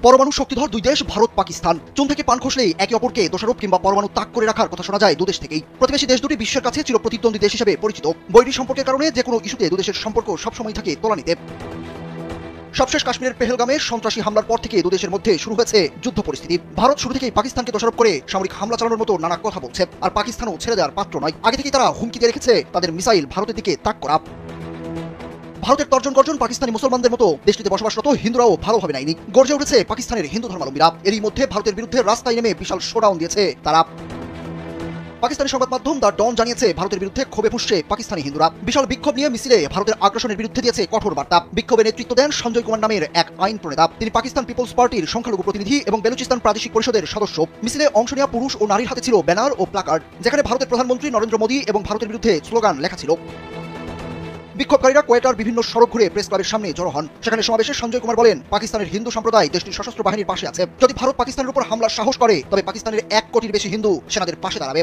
পরমাণু শক্তিধর দুই দেশ ভারত পাকিস্তান চুন থেকে পান খসলেই একে অপরকে দোষারোপ কিংবা পরমাণু তাক করে রাখার কথা শোনা যায় দুদেশ থেকেই। প্রতিবেশী দেশ দুটি বিশ্বের কাছে চিরপ্রতিদ্বন্দ্বী দেশ হিসেবে পরিচিত। বৈরী সম্পর্কের কারণে যে কোনো ইস্যুতে দুদেশের সম্পর্ক সবসময় থাকে তলানিতে। সবশেষ কাশ্মীরের পেহেলগামে সন্ত্রাসী হামলার পর থেকে দুদেশের মধ্যে শুরু হয়েছে যুদ্ধ পরিস্থিতি। ভারত শুরু থেকেই পাকিস্তানকে দোষারোপ করে সামরিক হামলা চালানোর মতো নানা কথা বলছে, আর পাকিস্তানও ছেড়ে দেওয়ার পাত্র নয়। আগে থেকেই তারা হুমকি দিয়ে রেখেছে তাদের মিসাইল ভারতের দিকে তাক করা। ভারতের তর্জন গর্জন পাকিস্তানি মুসলমানদের মতো দেশটিতে বসবাসরত হিন্দুরাও ভালোভাবে নেয়নি। গর্জে উঠেছে পাকিস্তানের হিন্দু ধর্মাবলম্বীরা। এরই মধ্যে ভারতের বিরুদ্ধে রাস্তায় নেমে বিশাল শোডাউন দিয়েছে তারা। পাকিস্তানি সংবাদ মাধ্যম দ্য ডন জানিয়েছে ভারতের বিরুদ্ধে ক্ষোভে ফুঁসছে পাকিস্তানি হিন্দুরা। বিশাল বিক্ষোভ নিয়ে মিছিলে ভারতের আগ্রাসনের বিরুদ্ধে দিয়েছে কঠোর বার্তা। বিক্ষোভে নেতৃত্ব দেন সঞ্জয় কুমার নামের এক আইন প্রণেতা। তিনি পাকিস্তান পিপলস পার্টির সংখ্যালঘু প্রতিনিধি এবং বেলুচিস্তান প্রাদেশিক পরিষদের সদস্য। মিছিলে অংশ নেওয়া পুরুষ ও নারীর হাতে ছিল ব্যানার ও প্লাকার্ড, যেখানে ভারতের প্রধানমন্ত্রী নরেন্দ্র মোদী এবং ভারতের বিরুদ্ধে স্লোগান লেখা ছিল। বিক্ষোভকারীরা কোয়েটার বিভিন্ন সড়ক ঘুরে প্রেস ক্লাবের সামনে জড়ো হন। সেখানে সমাবেশে সঞ্জয় কুমার বলেন, পাকিস্তানের হিন্দু সম্প্রদায় দেশটির সশস্ত্র বাহিনীর পাশে আছে। যদি ভারত পাকিস্তানের উপর হামলার সাহস করে তবে পাকিস্তানের 1 কোটির বেশি হিন্দু সেনাদের পাশে দাঁড়াবে।